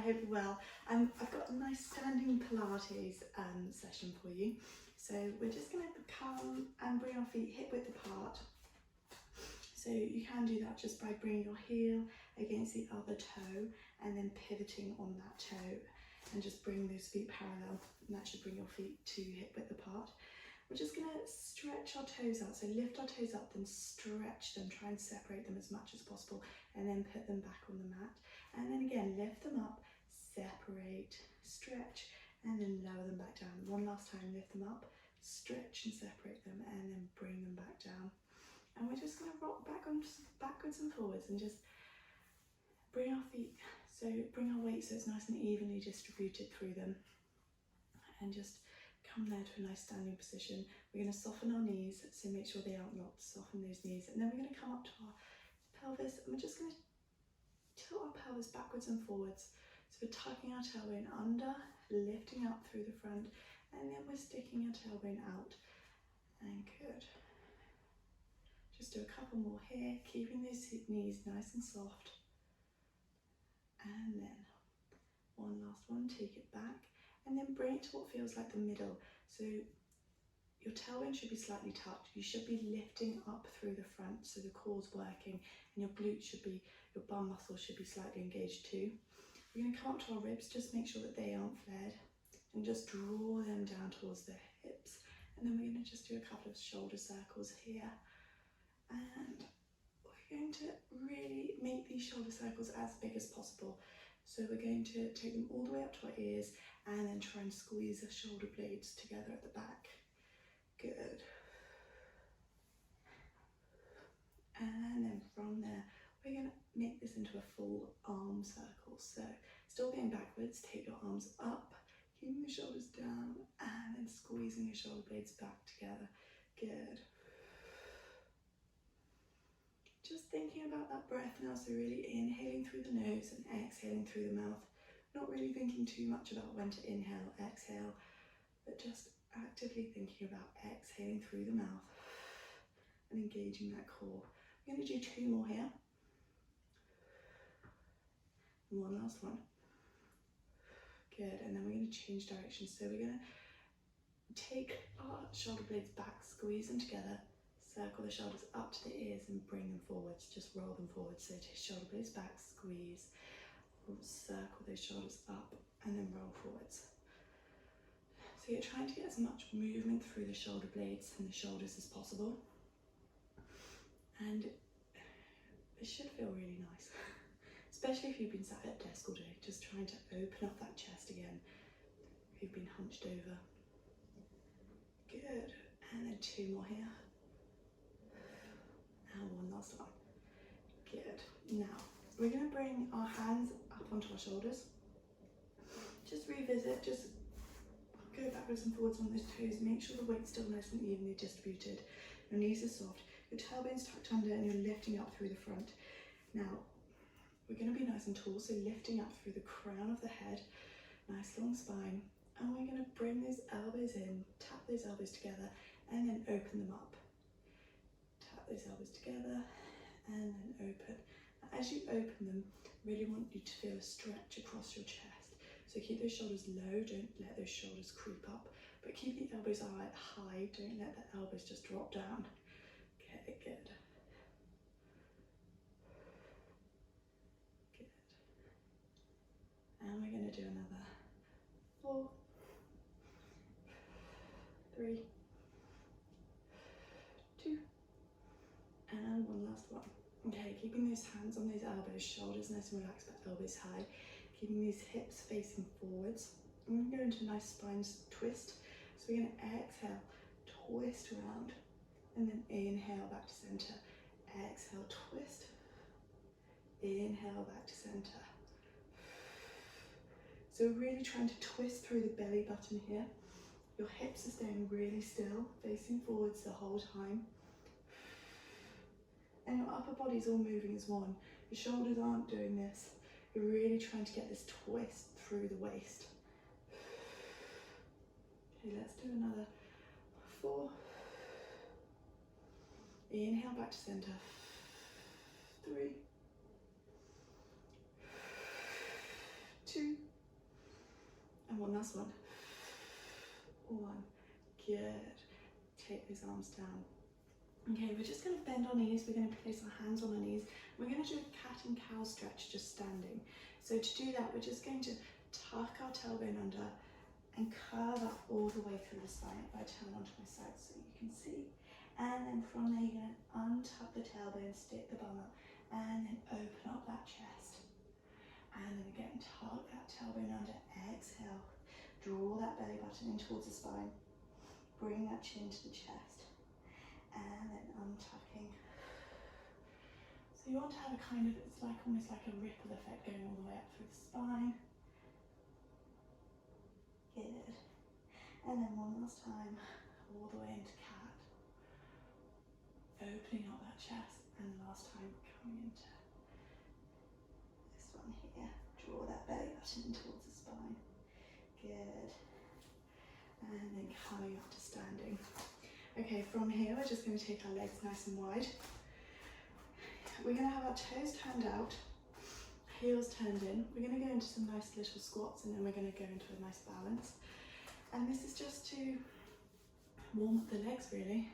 hope you're well. I've got a nice standing Pilates session for you. So we're just going to come and bring our feet hip width apart. So you can do that just by bringing your heel against the other toe and then pivoting on that toe and just bring those feet parallel, and that should bring your feet to hip width apart. We're just going to stretch our toes out, so lift our toes up, then stretch them, try and separate them as much as possible, and then put them back on the mat. And then again, lift them up, separate, stretch, and then lower them back down. One last time, lift them up, stretch and separate them, and then bring them back down. And we're just going to rock backwards and forwards and just bring our feet, so bring our weight so it's nice and evenly distributed through them. And just come there to a nice standing position. We're going to soften our knees, so make sure they aren't locked, soften those knees. And then we're going to come up to our pelvis, and we're just going to tilt our pelvis backwards and forwards. So we're tucking our tailbone under, lifting up through the front, and then we're sticking our tailbone out. And good. Just do a couple more here, keeping those knees nice and soft. And then one last one, take it back, and then bring it to what feels like the middle. So your tailbone should be slightly tucked. You should be lifting up through the front, so the core's working, and your glutes should be, your bum muscles should be slightly engaged too. We're going to come up to our ribs, just make sure that they aren't flared, and just draw them down towards the hips. And then we're going to just do a couple of shoulder circles here. And we're going to really make these shoulder circles as big as possible. So we're going to take them all the way up to our ears and then try and squeeze the shoulder blades together at the back. Good. And then from there, we're going to make this into a full arm circle. So still going backwards, take your arms up, keeping the shoulders down, and then squeezing your shoulder blades back together. Good. Just thinking about that breath now, so really inhaling through the nose and exhaling through the mouth. Not really thinking too much about when to inhale, exhale, but just actively thinking about exhaling through the mouth and engaging that core. I'm going to do two more here. And one last one. Good, and then we're going to change direction. So we're going to take our shoulder blades back, squeeze them together, circle the shoulders up to the ears and bring them forwards, just roll them forwards. So take shoulder blades back, squeeze, circle those shoulders up and then roll forwards. So you're trying to get as much movement through the shoulder blades and the shoulders as possible. And it should feel really nice, especially if you've been sat at a desk all day, just trying to open up that chest again if you've been hunched over. Good, and then two more here. And one last one. Good. Now, we're going to bring our hands up onto our shoulders. Just revisit, just go backwards and forwards on those toes. Make sure the weight's still nice and evenly distributed. Your knees are soft, your tailbone's tucked under, and you're lifting up through the front. Now, we're going to be nice and tall, so lifting up through the crown of the head, nice long spine, and we're going to bring those elbows in, tap those elbows together, and then open them up. Tap those elbows together, and then open. Now, as you open them, really want you to feel a stretch across your chest. So keep those shoulders low, don't let those shoulders creep up, but keep the elbows high, don't let the elbows just drop down. Okay, good. Good. And we're going to do another 4, 3, 2, and one last one. Okay, keeping those hands on those elbows, shoulders nice and relaxed, but elbows high. Keeping these hips facing forwards. I'm going to go into a nice spine twist. So we're going to exhale, twist around, and then inhale back to center. Exhale, twist. Inhale back to center. So really trying to twist through the belly button here. Your hips are staying really still, facing forwards the whole time. And your upper body's all moving as one. Your shoulders aren't doing this. You're really trying to get this twist through the waist. Okay, let's do another 4. Inhale back to center. 3, 2, last one. One. Good. Take those arms down. Okay, we're just going to bend our knees. We're going to place our hands on our knees. We're going to do a cat and cow stretch just standing. So to do that, we're just going to tuck our tailbone under and curve up all the way through the spine. If I turn onto my side so you can see. And then from there, you're going to untuck the tailbone, stick the bum up, and then open up that chest. And then again, tuck that tailbone under, exhale. Draw that belly button in towards the spine. Bring that chin to the chest. And then untucking. So you want to have a kind of, it's like almost like a ripple effect going all the way up through the spine. Good. And then one last time, all the way into cat. Opening up that chest, and last time coming into this one here. Draw that belly button towards the spine. Good. And then coming up to standing. Okay, from here we're just going to take our legs nice and wide. We're going to have our toes turned out, heels turned in. We're going to go into some nice little squats, and then we're going to go into a nice balance. And this is just to warm up the legs really.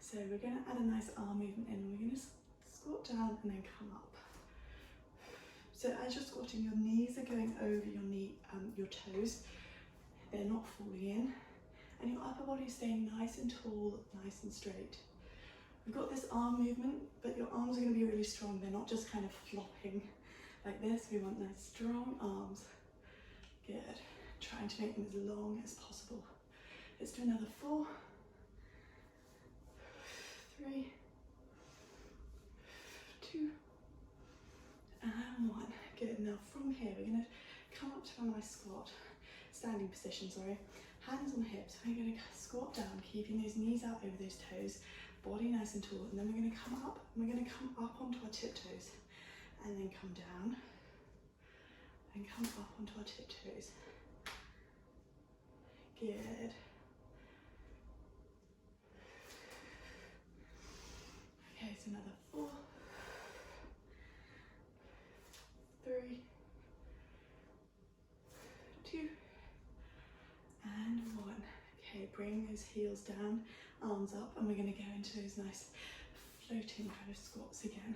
So we're going to add a nice arm movement in, and we're going to squat down and then come up. So as you're squatting, your knees are going over your toes. They're not falling in. And your upper body is staying nice and tall, nice and straight. We've got this arm movement, but your arms are going to be really strong. They're not just kind of flopping like this. We want nice strong arms. Good. Trying to make them as long as possible. Let's do another 4, 3, 2, and 1. Good. Now from here, we're going to come up to a nice squat, standing position, sorry. Hands on hips. We're going to squat down, keeping those knees out over those toes, body nice and tall, and then we're going to come up, and we're going to come up onto our tiptoes, and then come down, and come up onto our tiptoes. Good. Okay, so another 4, 3, 2, and 1. Okay, bring those heels down, arms up, and we're going to go into those nice floating kind of squats again.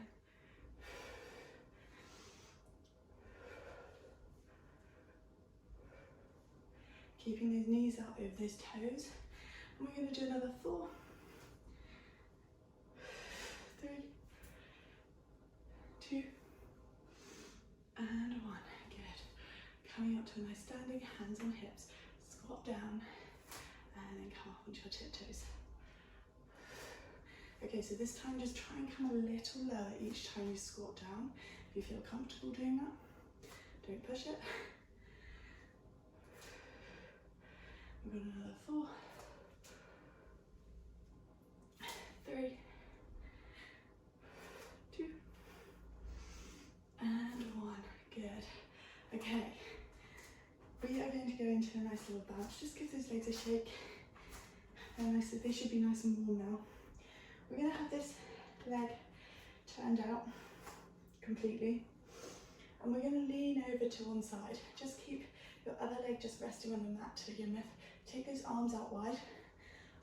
Keeping those knees out over those toes. And we're going to do another 4, 3, 2, and 1. Good. Coming up to a nice standing, hands on hips. Squat down, and then come up onto your tiptoes. Okay, so this time just try and come a little lower each time you squat down. If you feel comfortable doing that, don't push it. We've got another 4, 3, 2, and 1. Good. Okay. We are going to go into a nice little bounce. Just give those legs a shake. And nice, they should be nice and warm now. We're going to have this leg turned out completely. And we're going to lean over to one side. Just keep your other leg just resting on the mat to begin with. Take those arms out wide.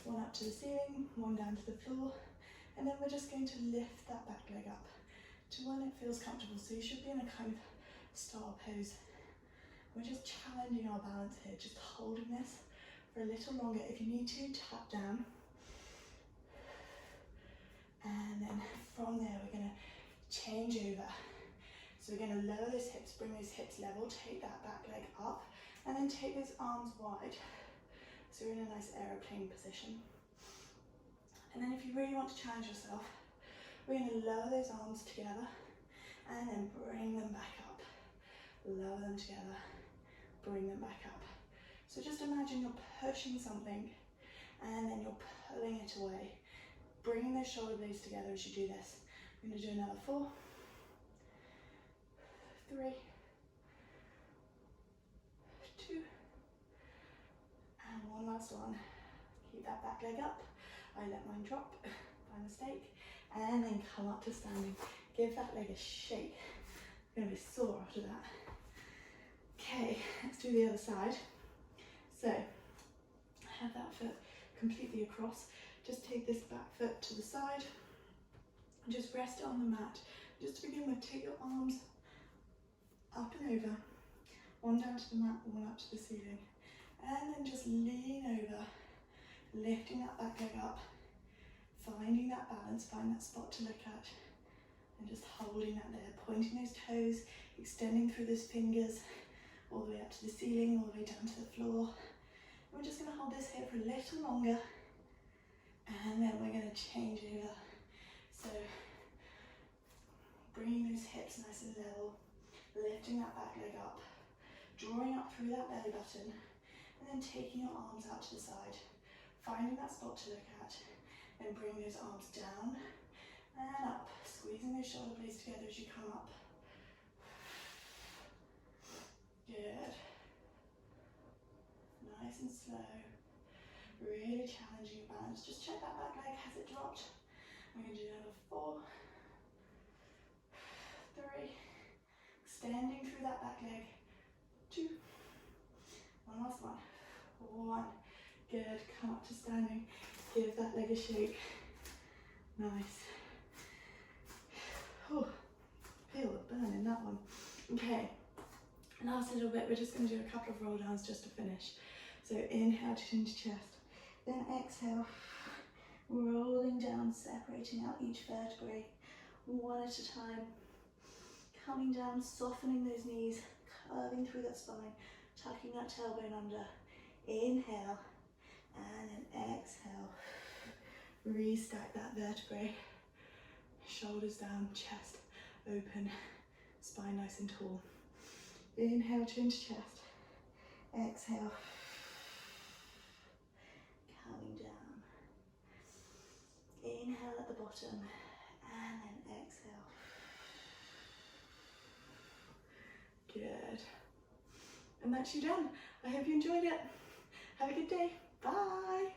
One up to the ceiling, one down to the floor. And then we're just going to lift that back leg up to when it feels comfortable. So you should be in a kind of star pose. We're just challenging our balance here, just holding this for a little longer. If you need to, tap down. And then from there, we're going to change over. So we're going to lower those hips, bring those hips level, take that back leg up, and then take those arms wide. So we're in a nice aeroplane position. And then if you really want to challenge yourself, we're going to lower those arms together, and then bring them back up. Lower them together. Bring them back up. So just imagine you're pushing something and then you're pulling it away. Bringing those shoulder blades together as you do this. We're going to do another 4, 3, 2, and one last one. Keep that back leg up. I let mine drop by mistake. And then come up to standing. Give that leg a shake. You're going to be sore after that. Okay, let's do the other side. So have that foot completely across. Just take this back foot to the side. Just rest it on the mat. Just to begin with, take your arms up and over. One down to the mat, one up to the ceiling. And then just lean over, lifting that back leg up, finding that balance, find that spot to look at, and just holding that there, pointing those toes, extending through those fingers, all the way up to the ceiling, all the way down to the floor. And we're just going to hold this here for a little longer, and then we're going to change over. So bringing those hips nice and level, lifting that back leg up, drawing up through that belly button, and then taking your arms out to the side, finding that spot to look at, and bring those arms down and up, squeezing those shoulder blades together as you come up. Good. Nice and slow. Really challenging your balance. Just check that back leg, has it dropped? We're going to do another 4, 3, extending through that back leg, 2, one last one, 1, good, come up to standing, give that leg a shake, nice, oh, feel the burn in that one. Okay, last little bit, we're just going to do a couple of roll downs just to finish. So inhale, chin to chest, then exhale, rolling down, separating out each vertebrae, one at a time, coming down, softening those knees, curving through that spine, tucking that tailbone under, inhale, and then exhale, restack that vertebrae, shoulders down, chest open, spine nice and tall. Inhale, chin to chest, exhale, coming down, inhale at the bottom, and then exhale. Good. And that's you done. I hope you enjoyed it. Have a good day. Bye.